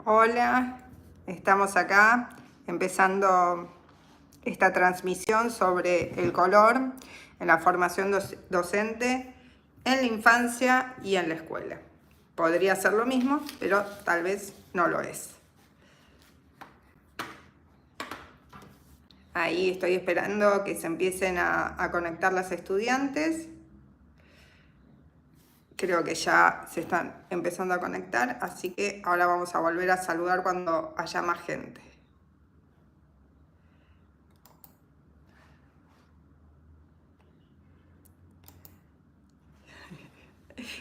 Hola, estamos acá empezando esta transmisión sobre el color en la formación docente en la infancia y en la escuela. Podría ser lo mismo, pero tal vez no lo es. Ahí estoy esperando que se empiecen a conectar las estudiantes. Creo que ya se están empezando a conectar, así que ahora vamos a volver a saludar cuando haya más gente.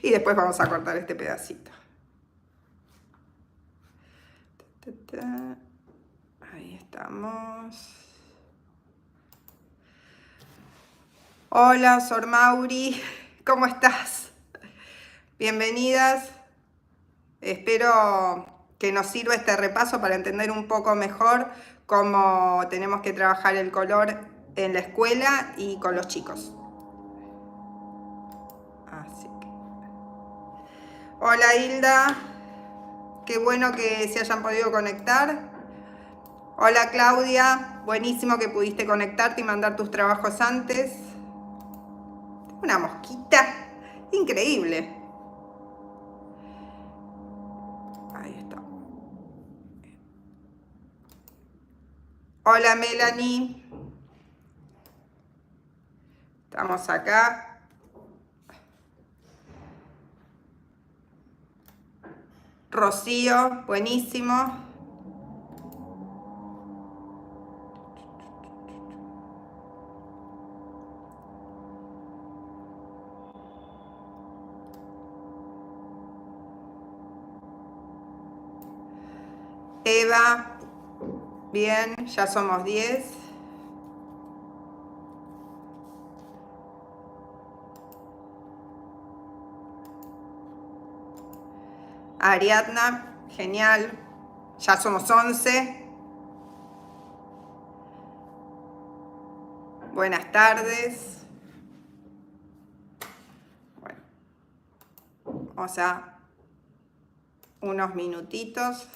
Y después vamos a cortar este pedacito. Ahí estamos. Hola, Sor Mauri, ¿cómo estás? Bienvenidas. Espero que nos sirva este repaso para entender un poco mejor cómo tenemos que trabajar el color en la escuela y con los chicos. Así que... Hola, Hilda. Qué bueno que se hayan podido conectar. Hola, Claudia. Buenísimo que pudiste conectarte y mandar tus trabajos antes. Una mosquita. Increíble. Ahí está. Hola, Melanie. Estamos acá. Rocío, buenísimo. Eva, bien, ya somos 10. Ariadna, genial, ya somos 11. Buenas tardes. Bueno, vamos a unos minutitos,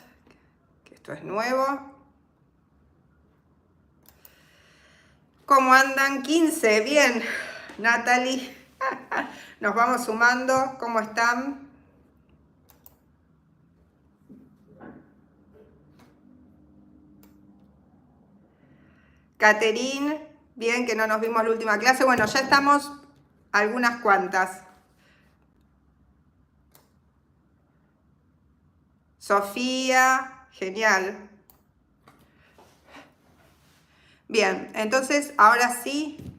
que esto es nuevo. ¿Cómo andan? 15, bien. Natalie, nos vamos sumando. ¿Cómo están? Caterine, bien, que no nos vimos la última clase. Bueno, ya estamos algunas cuantas. Sofía, genial. Bien, entonces ahora sí,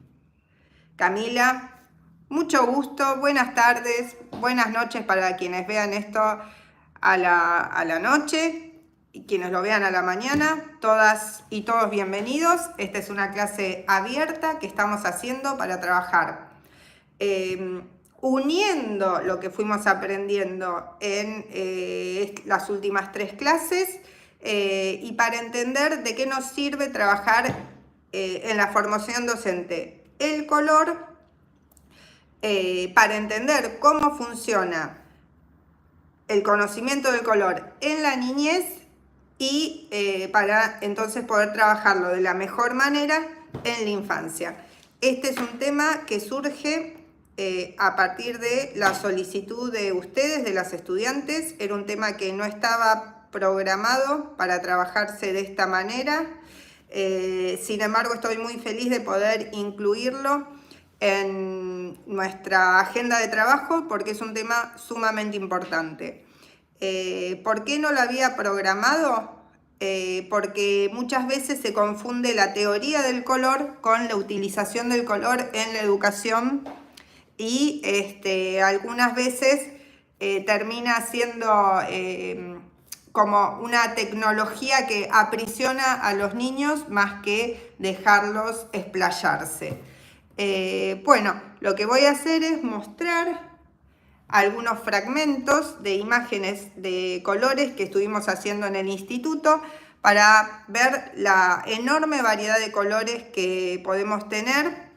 Camila, mucho gusto, buenas tardes, buenas noches para quienes vean esto a la noche y quienes lo vean a la mañana. Todas y todos bienvenidos. Esta es una clase abierta que estamos haciendo para trabajar uniendo lo que fuimos aprendiendo en las últimas 3 clases y para entender de qué nos sirve trabajar en la formación docente el color, para entender cómo funciona el conocimiento del color en la niñez y para entonces poder trabajarlo de la mejor manera en la infancia. Este es un tema que surge a partir de la solicitud de ustedes, de las estudiantes. Era un tema que no estaba programado para trabajarse de esta manera. Sin embargo, estoy muy feliz de poder incluirlo en nuestra agenda de trabajo porque es un tema sumamente importante. ¿Por qué no lo había programado? Porque muchas veces se confunde la teoría del color con la utilización del color en la educación y algunas veces termina siendo como una tecnología que aprisiona a los niños más que dejarlos explayarse. Bueno, lo que voy a hacer es mostrar algunos fragmentos de imágenes de colores que estuvimos haciendo en el instituto para ver la enorme variedad de colores que podemos tener,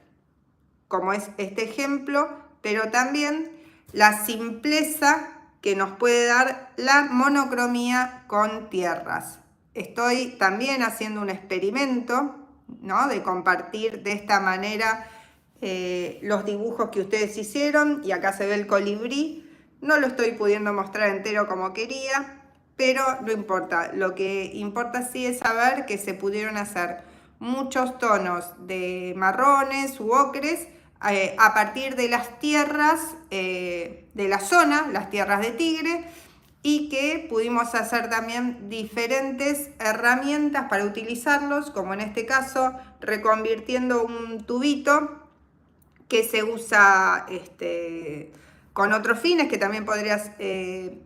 como es este ejemplo, pero también la simpleza que nos puede dar la monocromía con tierras. Estoy también haciendo un experimento, ¿no?, de compartir de esta manera los dibujos que ustedes hicieron, y acá se ve el colibrí. No lo estoy pudiendo mostrar entero como quería, pero no importa. Lo que importa sí es saber que se pudieron hacer muchos tonos de marrones u ocres a partir de las tierras de la zona, las tierras de Tigre, y que pudimos hacer también diferentes herramientas para utilizarlos, como en este caso reconvirtiendo un tubito que se usa con otros fines, que también podrías, que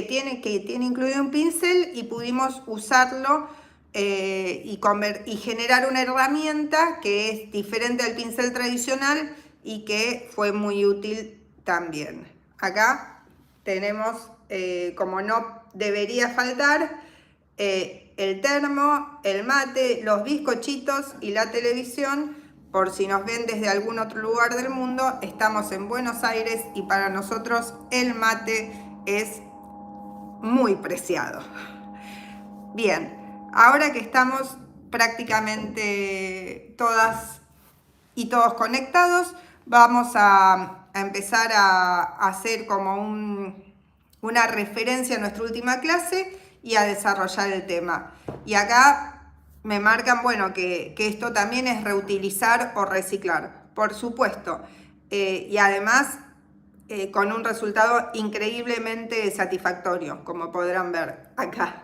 tiene incluido un pincel, y pudimos usarlo y generar una herramienta que es diferente al pincel tradicional y que fue muy útil también. Acá tenemos, como no debería faltar, el termo, el mate, los bizcochitos y la televisión. Por si nos ven desde algún otro lugar del mundo, estamos en Buenos Aires y para nosotros el mate es muy preciado. Bien, ahora que estamos prácticamente todas y todos conectados, vamos a empezar a hacer como una referencia a nuestra última clase y a desarrollar el tema. Y acá me marcan, bueno, que esto también es reutilizar o reciclar, por supuesto, y además con un resultado increíblemente satisfactorio, como podrán ver acá.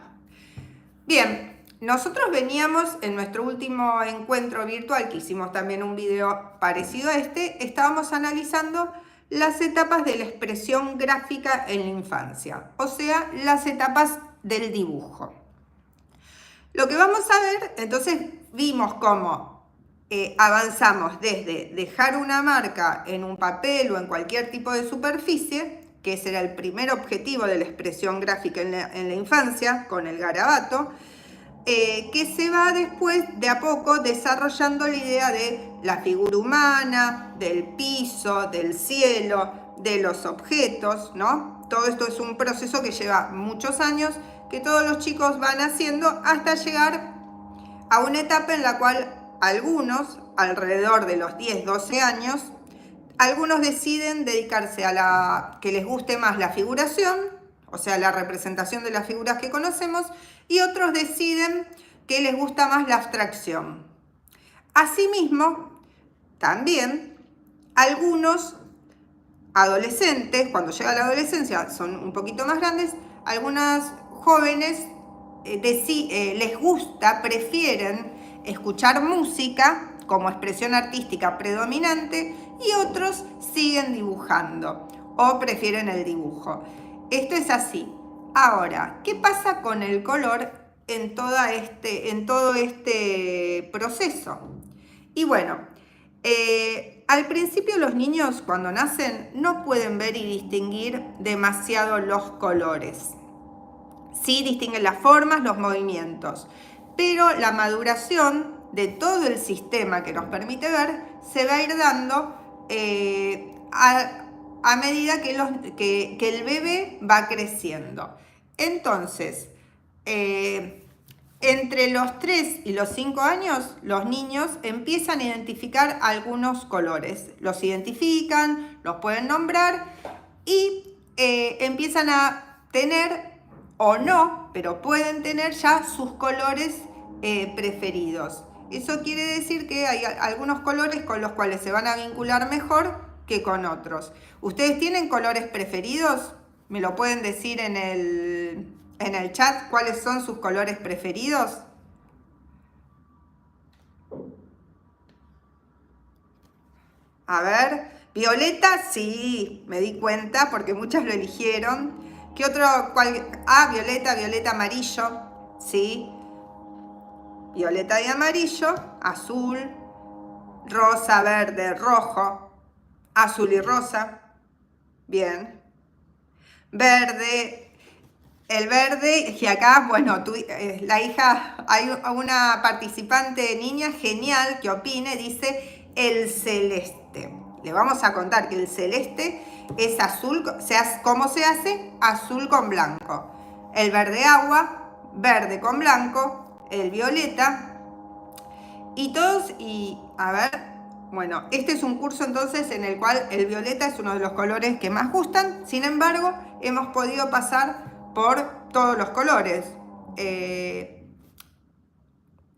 Bien, nosotros veníamos en nuestro último encuentro virtual, que hicimos también un video parecido a este, estábamos analizando las etapas de la expresión gráfica en la infancia, o sea, las etapas del dibujo. Lo que vamos a ver, entonces vimos cómo avanzamos desde dejar una marca en un papel o en cualquier tipo de superficie, que ese era el primer objetivo de la expresión gráfica en la infancia, con el garabato, que se va después de a poco desarrollando la idea de la figura humana, del piso, del cielo, de los objetos, ¿no? Todo esto es un proceso que lleva muchos años, que todos los chicos van haciendo hasta llegar a una etapa en la cual algunos, alrededor de los 10, 12 años, algunos deciden dedicarse a la que les guste más la figuración, o sea, la representación de las figuras que conocemos, y otros deciden que les gusta más la abstracción. Asimismo, también algunos adolescentes, cuando llega la adolescencia, son un poquito más grandes, algunas jóvenes les gusta, prefieren escuchar música como expresión artística predominante, y otros siguen dibujando o prefieren el dibujo. Esto es así. Ahora, ¿qué pasa con el color en todo este proceso? Y bueno, al principio los niños cuando nacen no pueden ver y distinguir demasiado los colores. Sí distinguen las formas, los movimientos, pero la maduración de todo el sistema que nos permite ver se va a ir dando a medida que el bebé va creciendo. Entonces, entre los 3 y los 5 años, los niños empiezan a identificar algunos colores. Los identifican, los pueden nombrar y empiezan a tener, o no, pero pueden tener ya sus colores preferidos. Eso quiere decir que hay algunos colores con los cuales se van a vincular mejor que con otros. ¿Ustedes tienen colores preferidos? ¿Me lo pueden decir en el chat cuáles son sus colores preferidos? A ver, violeta, sí, me di cuenta porque muchas lo eligieron. ¿Qué otro? Violeta, amarillo, sí. Violeta y amarillo, azul, rosa, verde, rojo, azul y rosa. Bien. Verde. El verde, y acá, bueno, la hija, hay una participante niña genial que opine, dice el celeste. Le vamos a contar que el celeste Es azul, ¿cómo se hace? Azul con blanco. El verde agua, verde con blanco, el violeta. A ver, bueno, este es un curso entonces en el cual el violeta es uno de los colores que más gustan. Sin embargo, hemos podido pasar por todos los colores.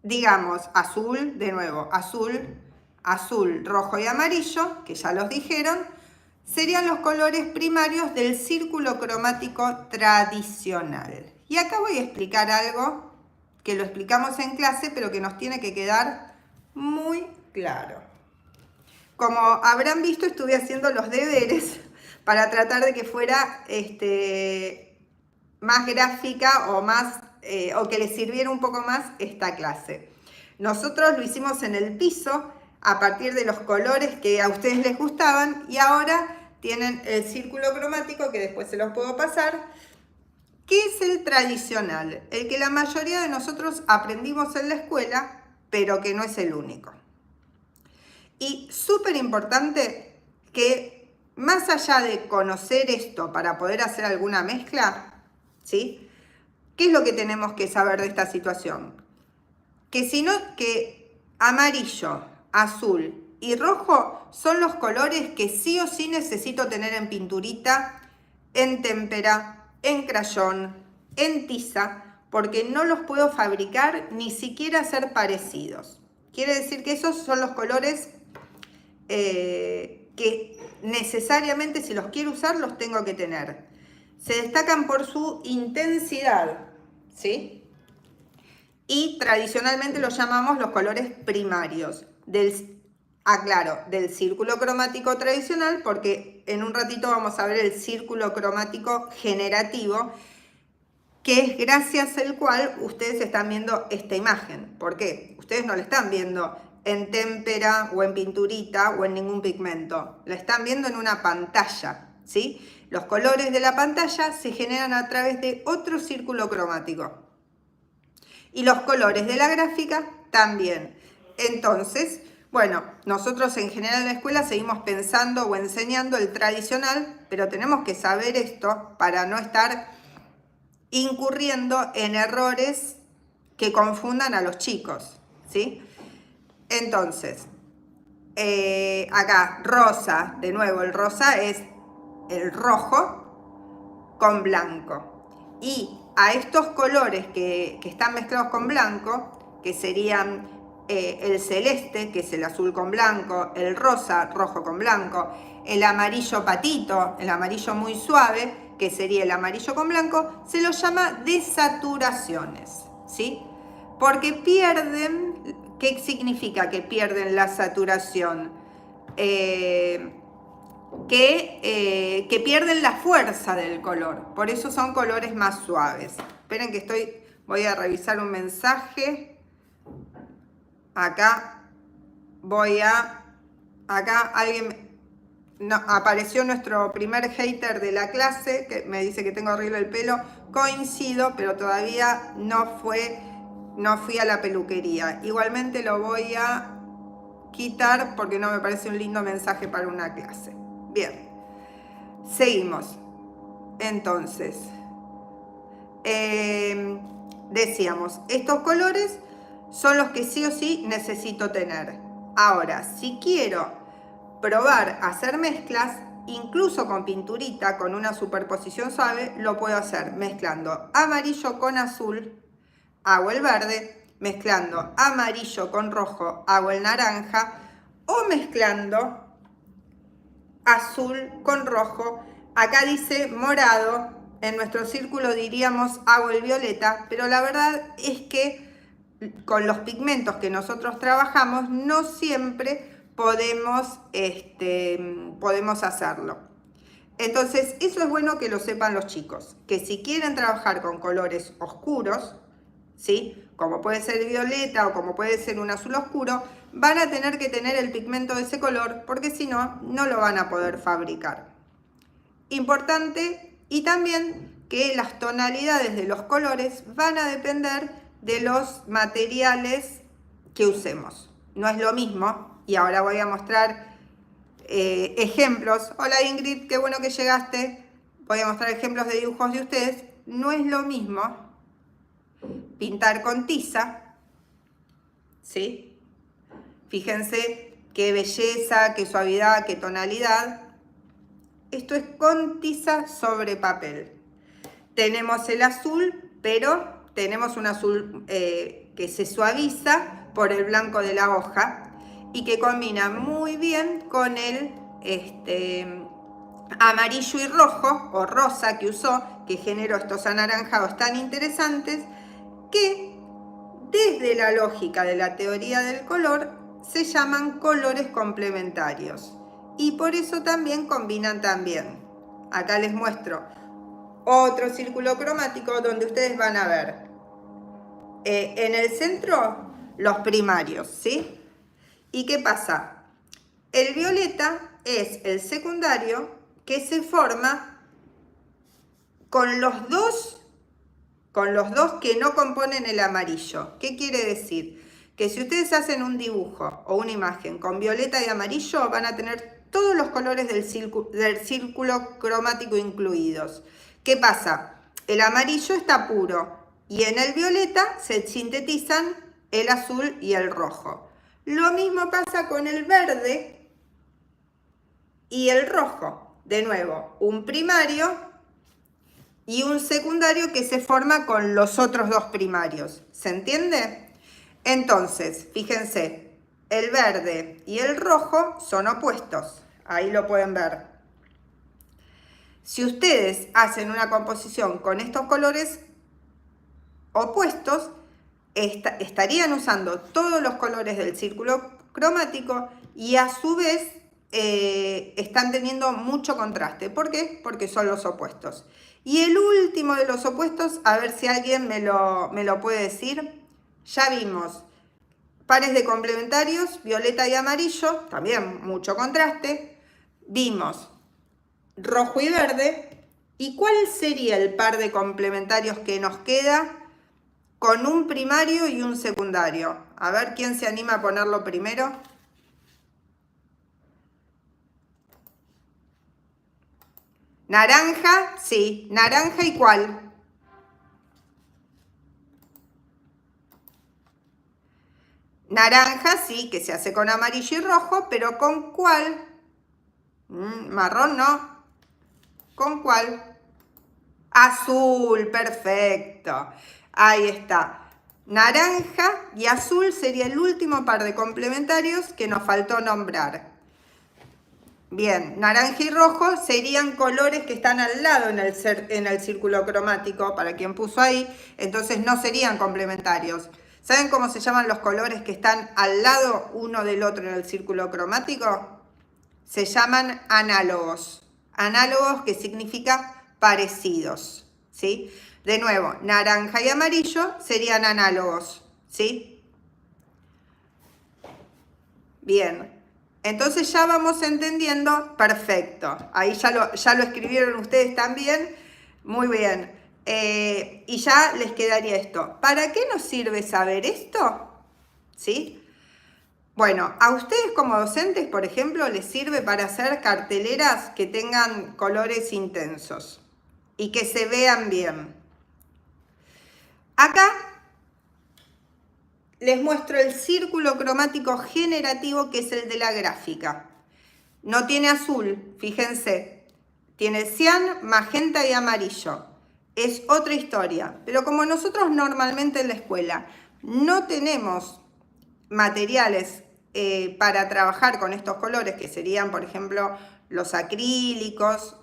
Digamos, azul, de nuevo, azul, rojo y amarillo, que ya los dijeron, serían los colores primarios del círculo cromático tradicional. Y acá voy a explicar algo que lo explicamos en clase, pero que nos tiene que quedar muy claro. Como habrán visto, estuve haciendo los deberes para tratar de que fuera más gráfica o que les sirviera un poco más esta clase. Nosotros lo hicimos en el piso a partir de los colores que a ustedes les gustaban y ahora tienen el círculo cromático que después se los puedo pasar. ¿Qué es el tradicional? El que la mayoría de nosotros aprendimos en la escuela, pero que no es el único. Y súper importante que más allá de conocer esto para poder hacer alguna mezcla, ¿sí? ¿Qué es lo que tenemos que saber de esta situación? Que amarillo, azul y rojo son los colores que sí o sí necesito tener en pinturita, en témpera, en crayón, en tiza, porque no los puedo fabricar ni siquiera hacer parecidos. Quiere decir que esos son los colores que necesariamente si los quiero usar los tengo que tener. Se destacan por su intensidad, ¿sí? Y tradicionalmente los llamamos los colores primarios del círculo cromático tradicional, porque en un ratito vamos a ver el círculo cromático generativo, que es gracias al cual ustedes están viendo esta imagen. ¿Por qué? Ustedes no la están viendo en témpera o en pinturita o en ningún pigmento. La están viendo en una pantalla, ¿sí? Los colores de la pantalla se generan a través de otro círculo cromático. Y los colores de la gráfica también. Entonces, bueno, nosotros en general en la escuela seguimos pensando o enseñando el tradicional, pero tenemos que saber esto para no estar incurriendo en errores que confundan a los chicos, ¿sí? Entonces, acá rosa, de nuevo el rosa es el rojo con blanco. Y a estos colores que están mezclados con blanco, que serían el celeste, que es el azul con blanco, el rosa, rojo con blanco, el amarillo patito, el amarillo muy suave, que sería el amarillo con blanco, se los llama desaturaciones, ¿sí? Porque pierden, ¿qué significa que pierden la saturación? Que pierden la fuerza del color, por eso son colores más suaves. Esperen que voy a revisar un mensaje. Acá apareció nuestro primer hater de la clase, que me dice que tengo horrible el pelo. Coincido, pero todavía no fui a la peluquería. Igualmente lo voy a quitar porque no me parece un lindo mensaje para una clase. Bien, seguimos. Entonces, decíamos, estos colores son los que sí o sí necesito tener. Ahora, si quiero probar a hacer mezclas, incluso con pinturita, con una superposición suave, lo puedo hacer mezclando amarillo con azul, hago el verde, mezclando amarillo con rojo, hago el naranja, o mezclando azul con rojo. Acá dice morado, en nuestro círculo diríamos hago el violeta, pero la verdad es que con los pigmentos que nosotros trabajamos no siempre podemos hacerlo. Entonces eso es bueno que lo sepan los chicos, que si quieren trabajar con colores oscuros, ¿sí? Como puede ser violeta o como puede ser un azul oscuro, van a tener que tener el pigmento de ese color, porque si no, no lo van a poder fabricar. Importante, y también que las tonalidades de los colores van a depender de los materiales que usemos. No es lo mismo, y ahora voy a mostrar ejemplos. Hola Ingrid, qué bueno que llegaste. Voy a mostrar ejemplos de dibujos de ustedes. No es lo mismo pintar con tiza, ¿sí? Fíjense qué belleza, qué suavidad, qué tonalidad. Esto es con tiza sobre papel. Tenemos el azul, pero tenemos un azul que se suaviza por el blanco de la hoja y que combina muy bien con el amarillo y rojo o rosa que usó, que generó estos anaranjados tan interesantes que desde la lógica de la teoría del color se llaman colores complementarios y por eso también combinan tan bien. Acá les muestro otro círculo cromático donde ustedes van a ver en el centro los primarios, ¿sí? ¿Y qué pasa? El violeta es el secundario que se forma con los dos que no componen el amarillo. ¿Qué quiere decir? Que si ustedes hacen un dibujo o una imagen con violeta y amarillo, van a tener todos los colores del círculo cromático incluidos. ¿Qué pasa? El amarillo está puro y en el violeta se sintetizan el azul y el rojo. Lo mismo pasa con el verde y el rojo. De nuevo, un primario y un secundario que se forma con los otros dos primarios. ¿Se entiende? Entonces, fíjense, el verde y el rojo son opuestos. Ahí lo pueden ver. Si ustedes hacen una composición con estos colores opuestos, estarían usando todos los colores del círculo cromático y a su vez están teniendo mucho contraste. ¿Por qué? Porque son los opuestos. Y el último de los opuestos, a ver si alguien me lo puede decir. Ya vimos pares de complementarios, violeta y amarillo, también mucho contraste. Vimos rojo y verde. ¿Y cuál sería el par de complementarios que nos queda con un primario y un secundario? A ver quién se anima a ponerlo primero. Naranja, sí, naranja y ¿cuál? Naranja, sí, que se hace con amarillo y rojo, pero ¿con cuál? Marrón no. ¿Con cuál? Azul, perfecto. Ahí está. Naranja y azul sería el último par de complementarios que nos faltó nombrar. Bien, naranja y rojo serían colores que están al lado en el círculo cromático, para quien puso ahí, entonces no serían complementarios. ¿Saben cómo se llaman los colores que están al lado uno del otro en el círculo cromático? Se llaman análogos. Análogos, que significa parecidos, ¿sí? De nuevo, naranja y amarillo serían análogos, ¿sí? Bien. Entonces ya vamos entendiendo, perfecto. Ahí ya lo escribieron ustedes también, muy bien. Y ya les quedaría esto. ¿Para qué nos sirve saber esto? ¿Sí? Bueno, a ustedes como docentes, por ejemplo, les sirve para hacer carteleras que tengan colores intensos y que se vean bien. Acá les muestro el círculo cromático generativo, que es el de la gráfica. No tiene azul, fíjense. Tiene cian, magenta y amarillo. Es otra historia. Pero como nosotros normalmente en la escuela no tenemos materiales para trabajar con estos colores, que serían, por ejemplo, los acrílicos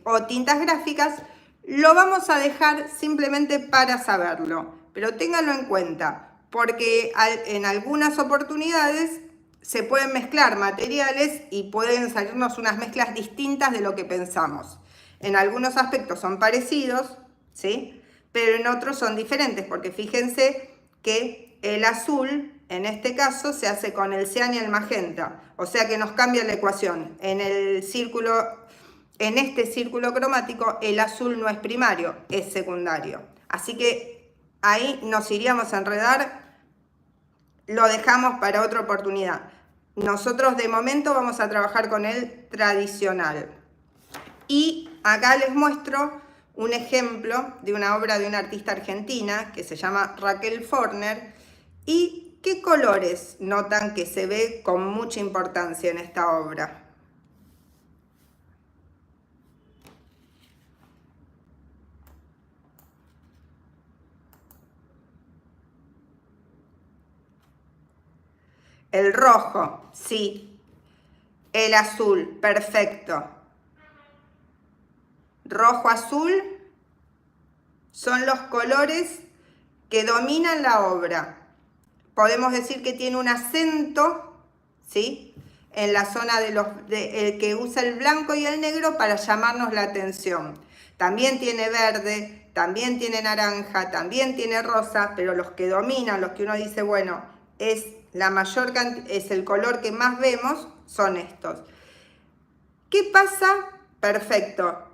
o tintas gráficas, lo vamos a dejar simplemente para saberlo. Pero ténganlo en cuenta, porque en algunas oportunidades se pueden mezclar materiales y pueden salirnos unas mezclas distintas de lo que pensamos. En algunos aspectos son parecidos, ¿sí? Pero en otros son diferentes, porque fíjense que el azul, en este caso, se hace con el cian y el magenta. O sea que nos cambia la ecuación. En este círculo cromático, el azul no es primario, es secundario. Así que ahí nos iríamos a enredar, lo dejamos para otra oportunidad. nosotros de momento vamos a trabajar con el tradicional. Y acá les muestro un ejemplo de una obra de una artista argentina que se llama Raquel Forner. ¿Y qué colores notan que se ve con mucha importancia en esta obra? El rojo, sí. El azul, perfecto. Rojo, azul son los colores que dominan la obra. Podemos decir que tiene un acento, ¿sí?, en la zona el que usa el blanco y el negro para llamarnos la atención. También tiene verde, también tiene naranja, también tiene rosa, pero los que dominan, los que uno dice, bueno, es el color que más vemos, son estos. ¿Qué pasa? Perfecto.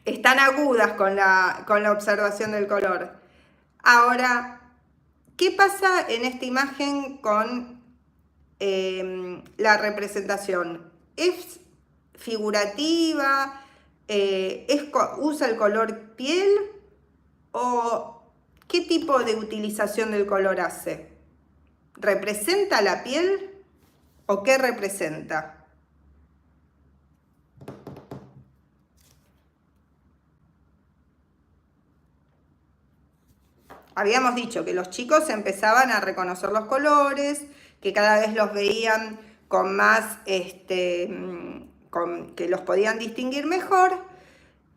Están agudas con la observación del color. Ahora, ¿qué pasa en esta imagen con la representación? ¿Es figurativa? ¿Usa el color piel? ¿O qué tipo de utilización del color hace? ¿Representa la piel? ¿O qué representa? Habíamos dicho que los chicos empezaban a reconocer los colores, que cada vez los veían con más, que los podían distinguir mejor.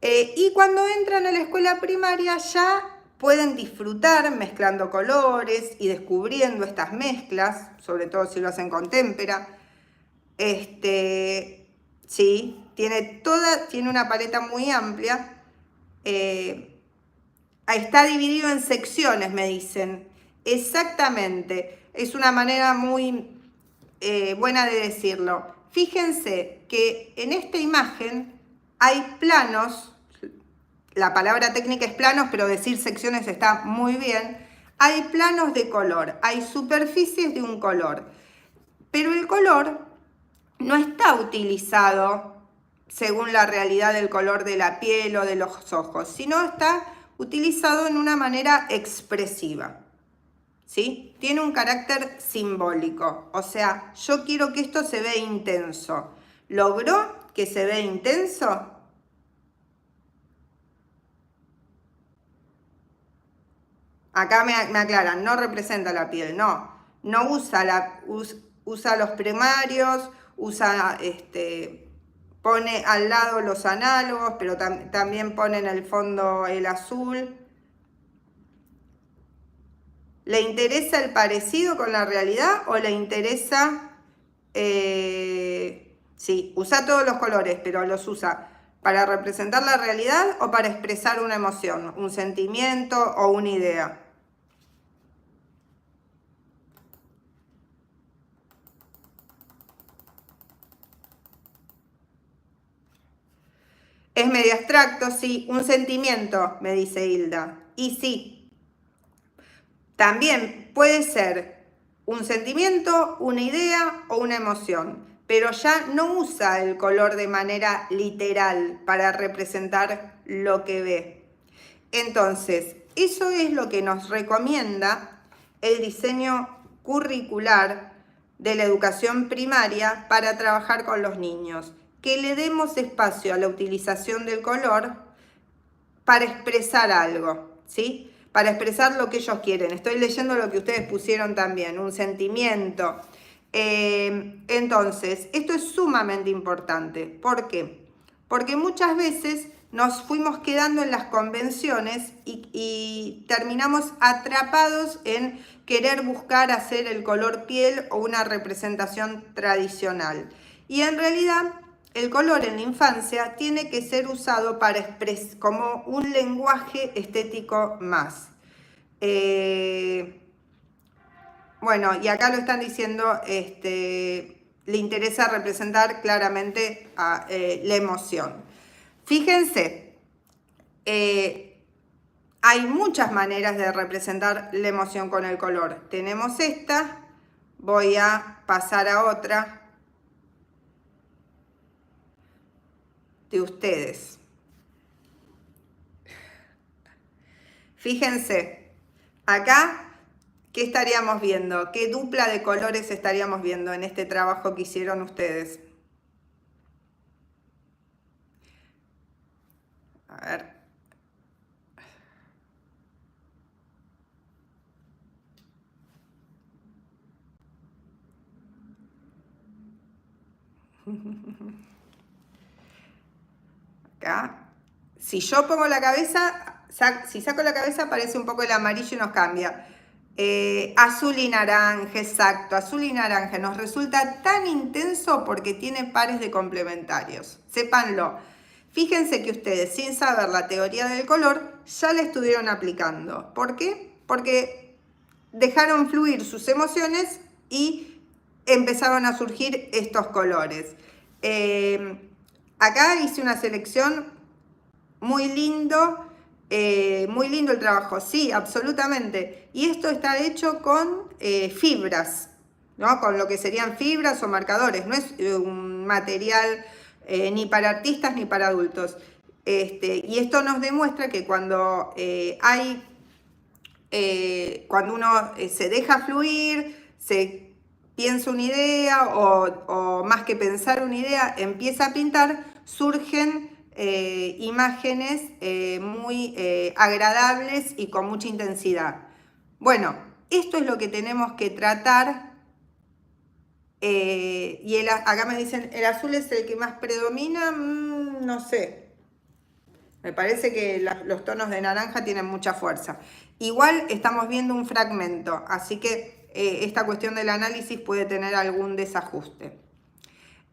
Y cuando entran a la escuela primaria ya pueden disfrutar mezclando colores y descubriendo estas mezclas, sobre todo si lo hacen con témpera. Sí, tiene una paleta muy amplia. Está dividido en secciones, me dicen. Exactamente. Es una manera muy buena de decirlo. Fíjense que en esta imagen hay planos. La palabra técnica es planos, pero decir secciones está muy bien. Hay planos de color, hay superficies de un color. Pero el color no está utilizado según la realidad del color de la piel o de los ojos, sino está utilizado en una manera expresiva, ¿sí? Tiene un carácter simbólico, o sea, yo quiero que esto se vea intenso. ¿Logró que se vea intenso? Acá me aclaran, no representa la piel, no usa los primarios, pone al lado los análogos, pero también pone en el fondo el azul. ¿Le interesa el parecido con la realidad o le interesa? Sí, usa todos los colores, pero los usa para representar la realidad o para expresar una emoción, un sentimiento o una idea. Es medio abstracto, sí, un sentimiento, me dice Hilda. Y sí, también puede ser un sentimiento, una idea o una emoción, pero ya no usa el color de manera literal para representar lo que ve. Entonces, eso es lo que nos recomienda el diseño curricular de la educación primaria para trabajar con los niños. Que le demos espacio a la utilización del color para expresar algo, ¿sí? Para expresar lo que ellos quieren. Estoy leyendo lo que ustedes pusieron también, un sentimiento. Entonces, esto es sumamente importante. ¿Por qué? Porque muchas veces nos fuimos quedando en las convenciones y terminamos atrapados en querer buscar hacer el color piel o una representación tradicional. Y en realidad el color en la infancia tiene que ser usado para como un lenguaje estético más. Bueno, y acá lo están diciendo, le interesa representar claramente la emoción. Fíjense, hay muchas maneras de representar la emoción con el color. Tenemos esta, voy a pasar a otra de ustedes. Fíjense, acá, ¿qué estaríamos viendo? ¿Qué dupla de colores estaríamos viendo en este trabajo que hicieron ustedes? A ver. Acá. Si yo pongo la cabeza, si saco la cabeza aparece un poco el amarillo y nos cambia. Azul y naranja, exacto, azul y naranja. Nos resulta tan intenso porque tiene pares de complementarios. Sépanlo. Fíjense que ustedes, sin saber la teoría del color, ya la estuvieron aplicando. ¿Por qué? Porque dejaron fluir sus emociones y empezaron a surgir estos colores. Acá hice una selección muy lindo el trabajo, sí, absolutamente. Y esto está hecho con fibras, ¿no? Con lo que serían fibras o marcadores. No es un material ni para artistas ni para adultos. Y esto nos demuestra que cuando cuando uno se deja fluir, se piensa una idea o más que pensar una idea, empieza a pintar, surgen imágenes muy agradables y con mucha intensidad. Bueno, esto es lo que tenemos que tratar. Acá me dicen, ¿el azul es el que más predomina? No sé. Me parece que los tonos de naranja tienen mucha fuerza. Igual estamos viendo un fragmento, así que esta cuestión del análisis puede tener algún desajuste.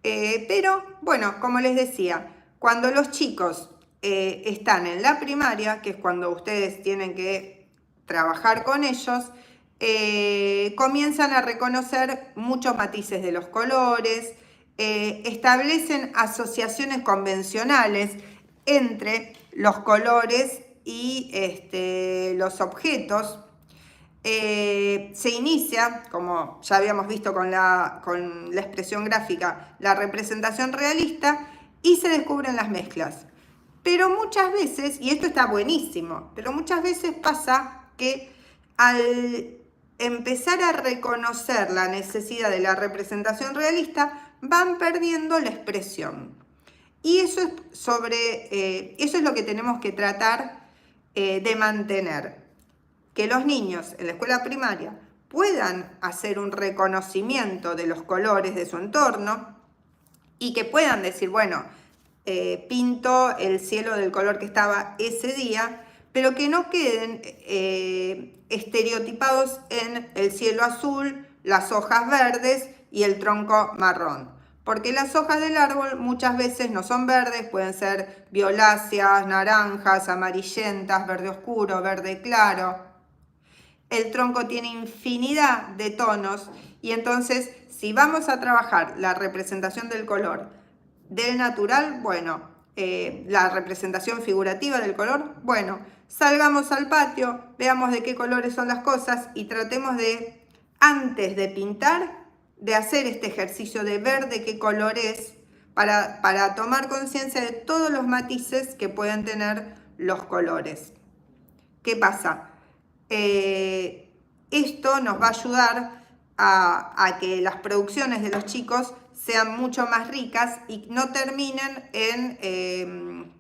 Pero, bueno, como les decía, cuando los chicos están en la primaria, que es cuando ustedes tienen que trabajar con ellos, comienzan a reconocer muchos matices de los colores, establecen asociaciones convencionales entre los colores y los objetos. Se inicia, como ya habíamos visto con la expresión gráfica, la representación realista y se descubren las mezclas. Pero muchas veces, y esto está buenísimo, pero muchas veces pasa que al empezar a reconocer la necesidad de la representación realista, van perdiendo la expresión. Y eso es lo que tenemos que tratar de mantener. Que los niños en la escuela primaria puedan hacer un reconocimiento de los colores de su entorno y que puedan decir, bueno, pinto el cielo del color que estaba ese día, pero que no queden estereotipados en el cielo azul, las hojas verdes y el tronco marrón. Porque las hojas del árbol muchas veces no son verdes, pueden ser violáceas, naranjas, amarillentas, verde oscuro, verde claro. El tronco tiene infinidad de tonos y entonces si vamos a trabajar la representación del color del natural, bueno, la representación figurativa del color, bueno, salgamos al patio, veamos de qué colores son las cosas y tratemos de, antes de pintar, de hacer este ejercicio de ver de qué color es para tomar conciencia de todos los matices que pueden tener los colores. ¿Qué pasa? Esto nos va a ayudar a que las producciones de los chicos sean mucho más ricas y no terminen en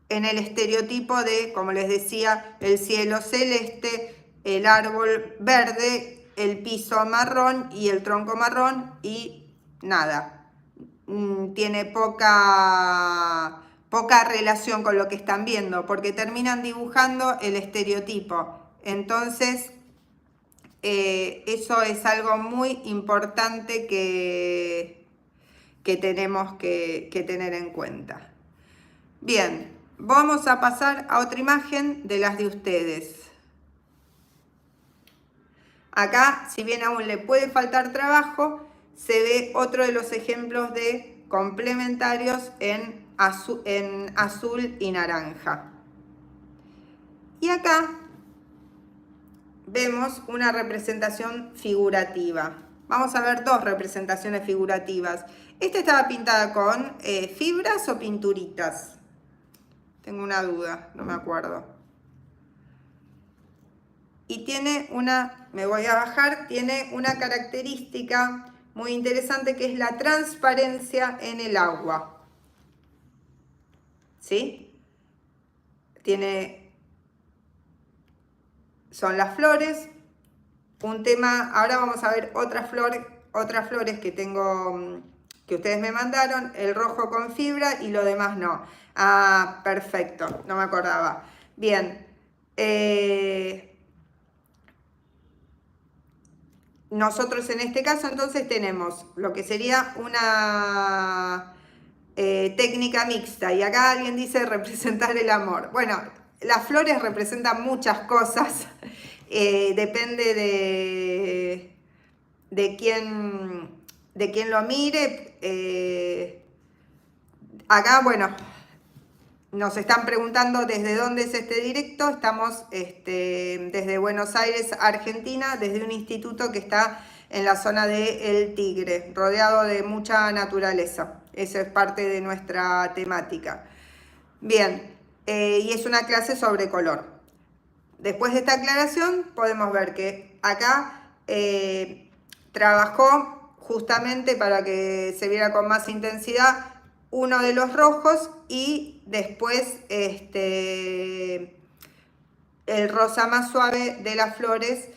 el estereotipo de, como les decía, el cielo celeste, el árbol verde, el piso marrón y el tronco marrón y nada. Tiene poca relación con lo que están viendo porque terminan dibujando el estereotipo. Entonces, eso es algo muy importante que tenemos que tener en cuenta. Bien, vamos a pasar a otra imagen de las de ustedes. Acá, si bien aún le puede faltar trabajo, se ve otro de los ejemplos de complementarios en azul y naranja. Y acá vemos una representación figurativa. Vamos a ver dos representaciones figurativas. Esta estaba pintada con fibras o pinturitas. Tengo una duda, no me acuerdo. Y tiene una, me voy a bajar, tiene una característica muy interesante que es la transparencia en el agua. ¿Sí? Son las flores. Un tema, ahora vamos a ver otras flores que tengo, que ustedes me mandaron, el rojo con fibra y lo demás no. Ah, perfecto, no me acordaba. Bien, nosotros en este caso entonces tenemos lo que sería una técnica mixta, y acá alguien dice representar el amor. Bueno, las flores representan muchas cosas, depende de quién lo mire. Acá, bueno, nos están preguntando desde dónde es este directo. Estamos desde Buenos Aires, Argentina, desde un instituto que está en la zona de El Tigre, rodeado de mucha naturaleza. Eso es parte de nuestra temática. Bien, y es una clase sobre color. Después de esta aclaración, podemos ver que acá trabajó justamente para que se viera con más intensidad uno de los rojos y después el rosa más suave de las flores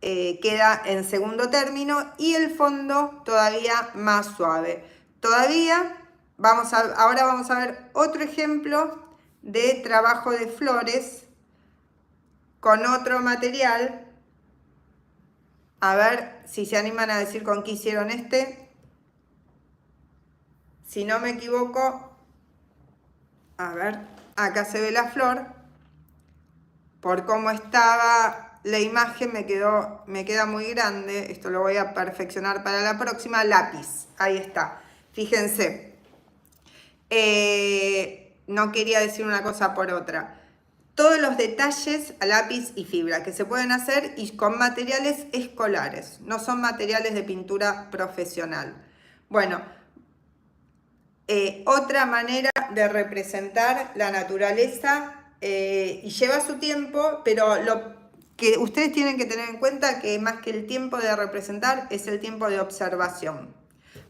queda en segundo término y el fondo todavía más suave. Ahora vamos a ver otro ejemplo de trabajo de flores con otro material. A ver si se animan a decir con qué hicieron este. Si no me equivoco, a ver, acá se ve la flor. Por cómo estaba la imagen me queda muy grande. Esto lo voy a perfeccionar para la próxima. Lápiz, ahí está. Fíjense. No quería decir una cosa por otra. Todos los detalles a lápiz y fibra que se pueden hacer y con materiales escolares. No son materiales de pintura profesional. Bueno, otra manera de representar la naturaleza y lleva su tiempo, pero lo que ustedes tienen que tener en cuenta que más que el tiempo de representar es el tiempo de observación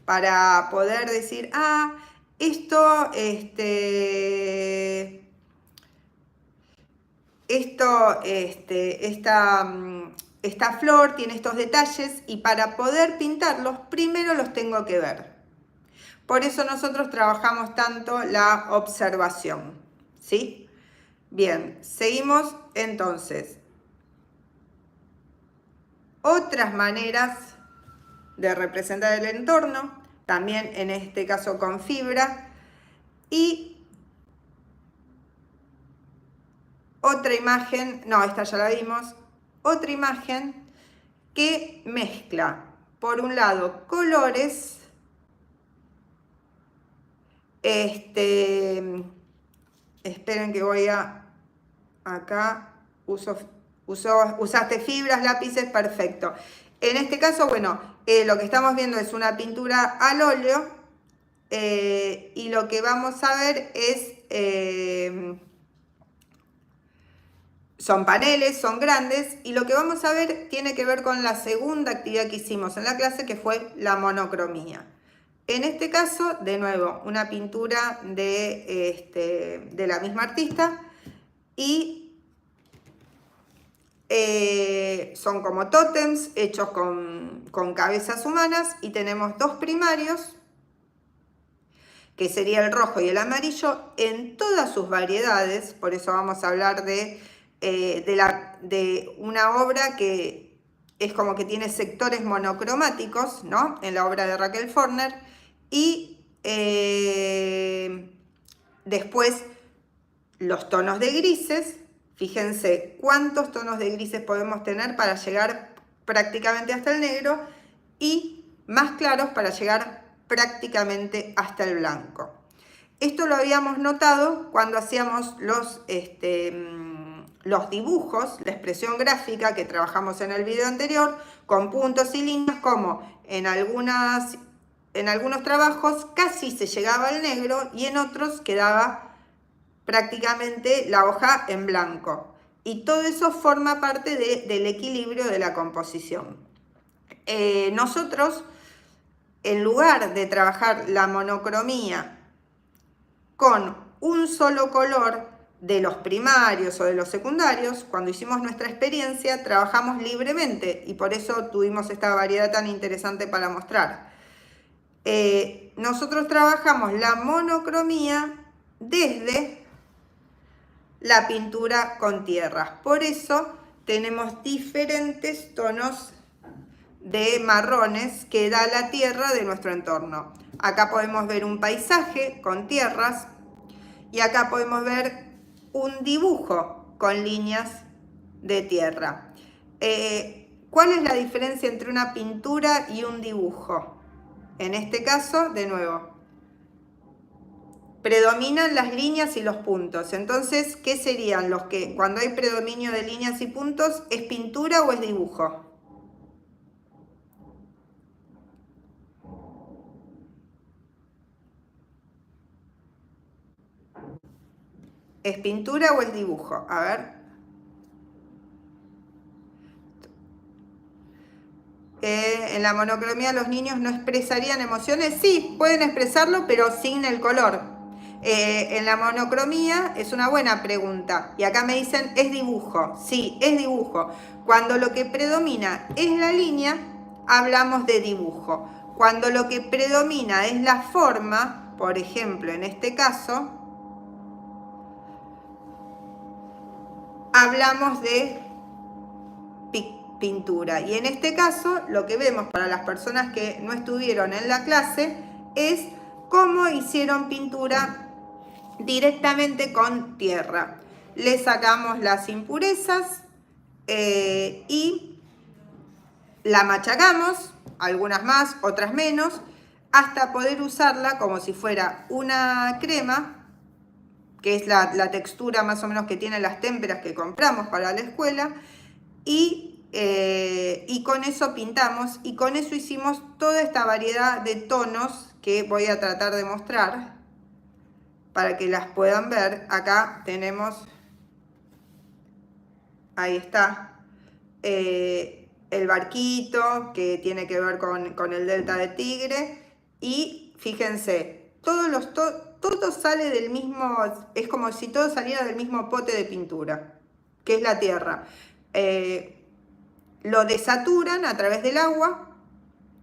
para poder decir, esta flor tiene estos detalles y para poder pintarlos primero los tengo que ver. Por eso nosotros trabajamos tanto la observación, ¿sí? Bien, seguimos entonces. Otras maneras de representar el entorno, también en este caso con fibra. Y otra imagen, no, esta ya la vimos, otra imagen que mezcla, por un lado, colores. Esperen que voy acá, usaste fibras, lápices, perfecto. En este caso, bueno, lo que estamos viendo es una pintura al óleo y lo que vamos a ver es, son paneles, son grandes, y lo que vamos a ver tiene que ver con la segunda actividad que hicimos en la clase, que fue la monocromía. En este caso, de nuevo, una pintura de la misma artista y son como tótems hechos con cabezas humanas y tenemos dos primarios, que sería el rojo y el amarillo, en todas sus variedades. Por eso vamos a hablar de una obra que es como que tiene sectores monocromáticos, ¿no? En la obra de Raquel Forner. Y después los tonos de grises. Fíjense cuántos tonos de grises podemos tener para llegar prácticamente hasta el negro y más claros para llegar prácticamente hasta el blanco. Esto lo habíamos notado cuando hacíamos los dibujos, la expresión gráfica que trabajamos en el video anterior, con puntos y líneas, como en algunos trabajos casi se llegaba al negro y en otros quedaba prácticamente la hoja en blanco. Y todo eso forma parte del equilibrio de la composición. Nosotros, en lugar de trabajar la monocromía con un solo color de los primarios o de los secundarios, cuando hicimos nuestra experiencia trabajamos libremente y por eso tuvimos esta variedad tan interesante para mostrar. Nosotros trabajamos la monocromía desde la pintura con tierras, por eso tenemos diferentes tonos de marrones que da la tierra de nuestro entorno. Acá podemos ver un paisaje con tierras y acá podemos ver un dibujo con líneas de tierra. ¿Cuál es la diferencia entre una pintura y un dibujo? En este caso, de nuevo, predominan las líneas y los puntos. Entonces, ¿qué serían los que cuando hay predominio de líneas y puntos, es pintura o es dibujo? ¿Es pintura o es dibujo? A ver. En la monocromía los niños no expresarían emociones. Sí, pueden expresarlo, pero sin el color. En la monocromía es una buena pregunta. Y acá me dicen, ¿es dibujo? Sí, es dibujo. Cuando lo que predomina es la línea, hablamos de dibujo. Cuando lo que predomina es la forma, por ejemplo, en este caso, hablamos de pintura. Y en este caso, lo que vemos para las personas que no estuvieron en la clase es cómo hicieron pintura directamente con tierra. Le sacamos las impurezas y la machacamos, algunas más, otras menos, hasta poder usarla como si fuera una crema, que es la textura más o menos que tienen las témperas que compramos para la escuela, y con eso pintamos y con eso hicimos toda esta variedad de tonos que voy a tratar de mostrar para que las puedan ver. Acá tenemos, ahí está, el barquito que tiene que ver con el delta de Tigre y fíjense, todo sale del mismo, es como si todo saliera del mismo pote de pintura, que es la tierra. Lo desaturan a través del agua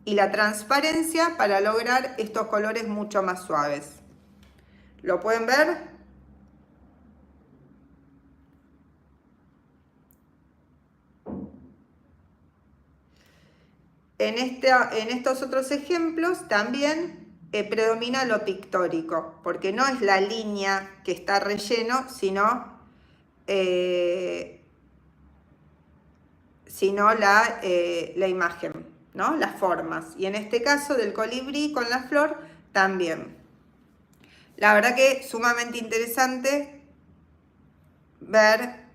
y la transparencia para lograr estos colores mucho más suaves. ¿Lo pueden ver? En estos otros ejemplos también predomina lo pictórico, porque no es la línea que está relleno, sino la imagen, ¿no? Las formas. Y en este caso del colibrí con la flor también. La verdad que sumamente interesante ver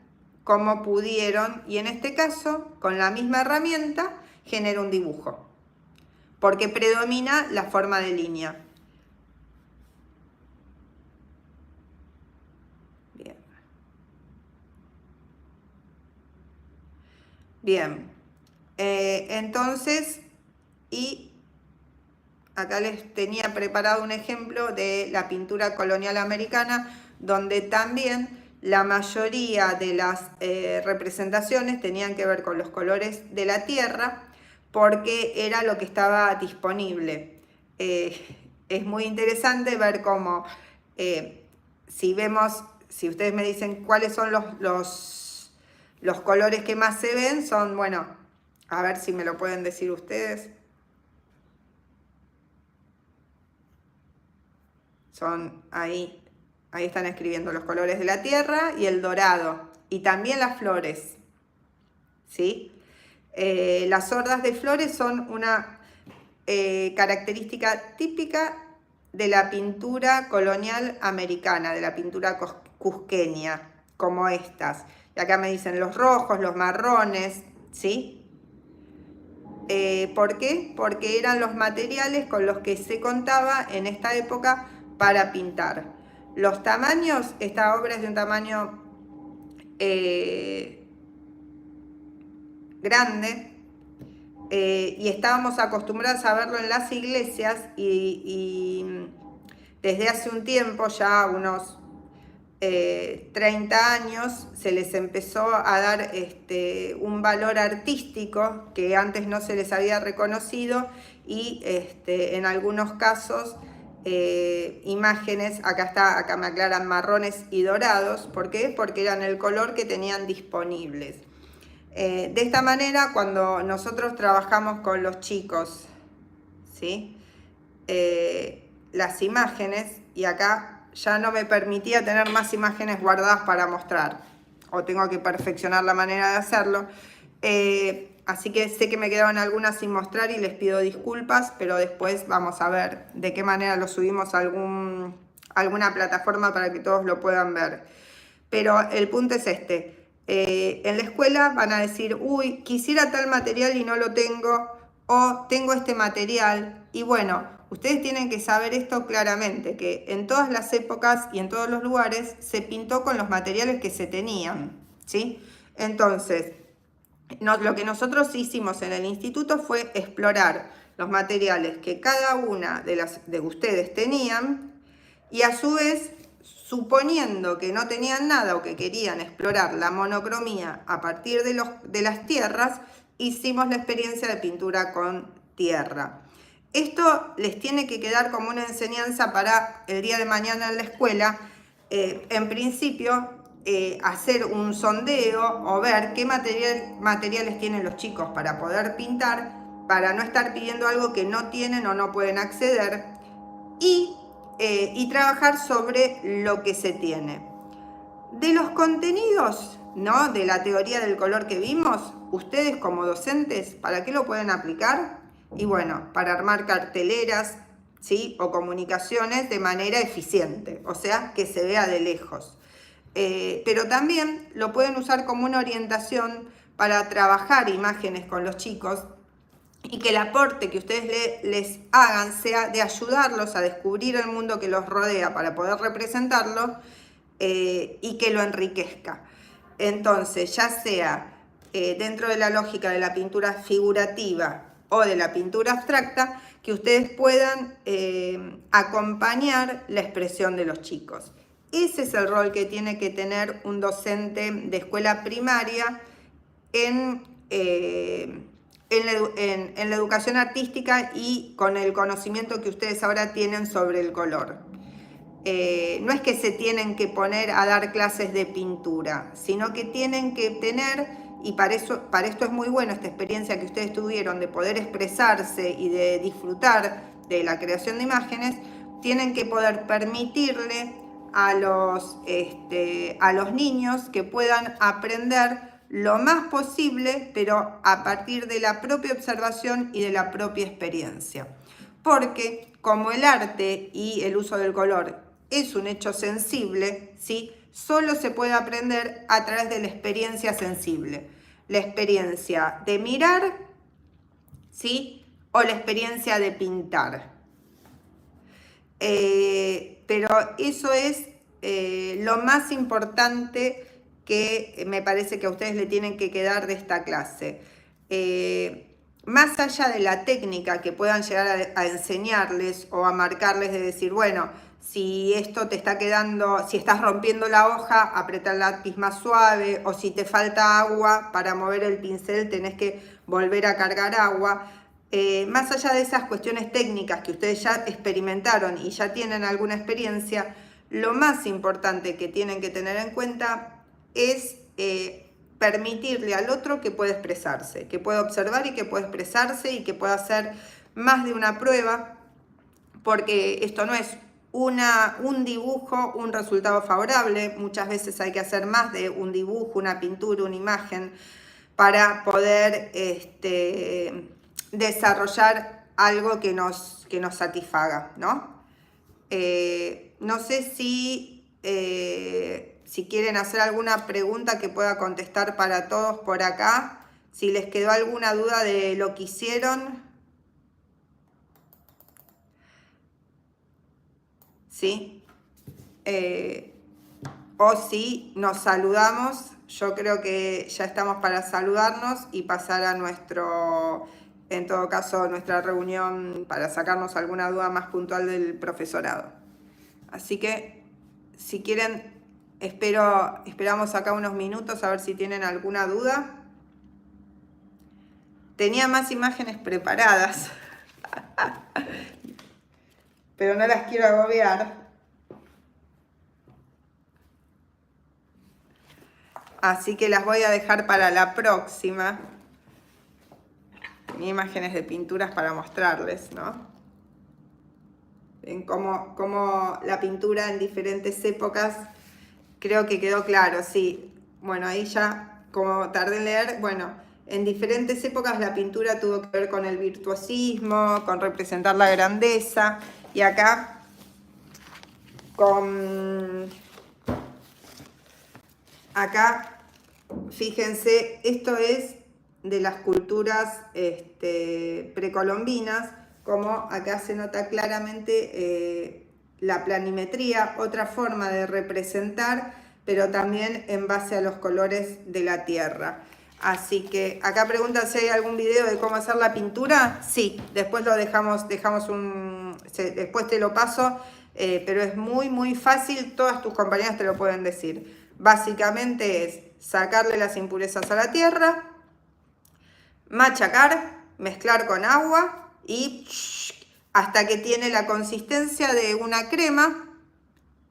cómo pudieron, y en este caso, con la misma herramienta, genera un dibujo, porque predomina la forma de línea. Bien, entonces, y acá les tenía preparado un ejemplo de la pintura colonial americana, donde también la mayoría de las representaciones tenían que ver con los colores de la tierra, porque era lo que estaba disponible. Es muy interesante ver cómo, si ustedes me dicen cuáles son los colores que más se ven, son, bueno, a ver si me lo pueden decir ustedes. Son ahí están escribiendo los colores de la tierra y el dorado, y también las flores, ¿sí? Las hordas de flores son una característica típica de la pintura colonial americana, de la pintura cusqueña, como estas. Y acá me dicen los rojos, los marrones, ¿sí? ¿Por qué? Porque eran los materiales con los que se contaba en esta época para pintar. Los tamaños, esta obra es de un tamaño grande, y estábamos acostumbrados a verlo en las iglesias y desde hace un tiempo, ya unos 30 años, se les empezó a dar un valor artístico que antes no se les había reconocido y en algunos casos imágenes, acá me aclaran, marrones y dorados. ¿Por qué? Porque eran el color que tenían disponibles. De esta manera, cuando nosotros trabajamos con los chicos, ¿sí? Las imágenes, y acá ya no me permitía tener más imágenes guardadas para mostrar, o tengo que perfeccionar la manera de hacerlo, así que sé que me quedaban algunas sin mostrar y les pido disculpas, pero después vamos a ver de qué manera lo subimos a alguna plataforma para que todos lo puedan ver. Pero el punto es en la escuela van a decir, uy, quisiera tal material y no lo tengo, o tengo este material. Y bueno, ustedes tienen que saber esto claramente, que en todas las épocas y en todos los lugares se pintó con los materiales que se tenían, ¿sí? Entonces, lo que nosotros hicimos en el instituto fue explorar los materiales que cada una de ustedes tenían, y a su vez, suponiendo que no tenían nada o que querían explorar la monocromía a partir de las tierras, hicimos la experiencia de pintura con tierra. Esto les tiene que quedar como una enseñanza para el día de mañana en la escuela. En principio, hacer un sondeo o ver qué materiales tienen los chicos para poder pintar, para no estar pidiendo algo que no tienen o no pueden acceder, y trabajar sobre lo que se tiene. De los contenidos, ¿no?, de la teoría del color que vimos, ustedes como docentes, ¿para qué lo pueden aplicar? Y bueno, para armar carteleras, ¿sí?, o comunicaciones de manera eficiente, o sea, que se vea de lejos. Pero también lo pueden usar como una orientación para trabajar imágenes con los chicos, y que el aporte que ustedes les hagan sea de ayudarlos a descubrir el mundo que los rodea para poder representarlo, y que lo enriquezca. Entonces, ya sea dentro de la lógica de la pintura figurativa o de la pintura abstracta, que ustedes puedan acompañar la expresión de los chicos. Ese es el rol que tiene que tener un docente de escuela primaria en la educación artística y con el conocimiento que ustedes ahora tienen sobre el color. No es que se tienen que poner a dar clases de pintura, sino que tienen que tener, y para esto es muy bueno esta experiencia que ustedes tuvieron de poder expresarse y de disfrutar de la creación de imágenes, tienen que poder permitirle a los niños que puedan aprender lo más posible, pero a partir de la propia observación y de la propia experiencia. Porque como el arte y el uso del color es un hecho sensible, ¿sí?, solo se puede aprender a través de la experiencia sensible. La experiencia de mirar, ¿sí?, o la experiencia de pintar. Pero eso es lo más importante que me parece que a ustedes le tienen que quedar de esta clase. Más allá de la técnica que puedan llegar a enseñarles o a marcarles, de decir, bueno, si esto te está quedando, si estás rompiendo la hoja, aprieta el lápiz más suave, o si te falta agua para mover el pincel, tenés que volver a cargar agua. Más allá de esas cuestiones técnicas que ustedes ya experimentaron y ya tienen alguna experiencia, lo más importante que tienen que tener en cuenta es permitirle al otro que pueda expresarse, que pueda observar y que pueda expresarse y que pueda hacer más de una prueba, porque esto no es un dibujo, un resultado favorable. Muchas veces hay que hacer más de un dibujo, una pintura, una imagen, para poder desarrollar algo que nos satisfaga, ¿no? No sé si si quieren hacer alguna pregunta que pueda contestar para todos por acá. Si les quedó alguna duda de lo que hicieron. ¿Sí? O si nos saludamos. Yo creo que ya estamos para saludarnos y pasar a en todo caso, nuestra reunión para sacarnos alguna duda más puntual del profesorado. Así que, si quieren, esperamos acá unos minutos a ver si tienen alguna duda. Tenía más imágenes preparadas, pero no las quiero agobiar. Así que las voy a dejar para la próxima. Tenía imágenes de pinturas para mostrarles, ¿no? En cómo la pintura en diferentes épocas, creo que quedó claro, sí. Bueno, ahí ya, como tardé en leer, bueno, en diferentes épocas la pintura tuvo que ver con el virtuosismo, con representar la grandeza, y acá fíjense, esto es de las culturas precolombinas, como acá se nota claramente la planimetría, otra forma de representar, pero también en base a los colores de la tierra. Así que acá preguntan si hay algún video de cómo hacer la pintura. Sí, después lo después te lo paso, pero es muy fácil, todas tus compañeras te lo pueden decir. Básicamente es sacarle las impurezas a la tierra, machacar, mezclar con agua y hasta que tiene la consistencia de una crema,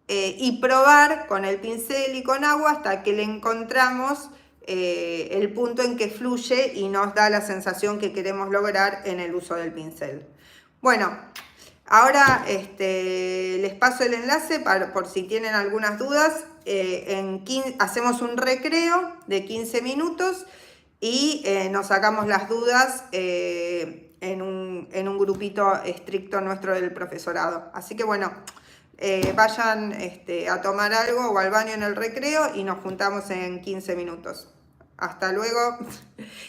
y probar con el pincel y con agua hasta que le encontramos el punto en que fluye y nos da la sensación que queremos lograr en el uso del pincel. Bueno, ahora les paso el enlace por si tienen algunas dudas. Hacemos un recreo de 15 minutos y nos sacamos las dudas en un grupito estricto nuestro del profesorado. Así que bueno, vayan a tomar algo o al baño en el recreo y nos juntamos en 15 minutos. Hasta luego.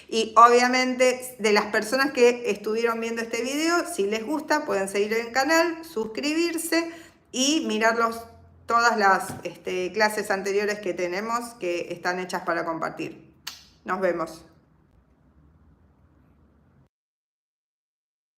Y obviamente, de las personas que estuvieron viendo este video, si les gusta, pueden seguir el canal, suscribirse y mirarlos todas las clases anteriores que tenemos que están hechas para compartir. Nos vemos.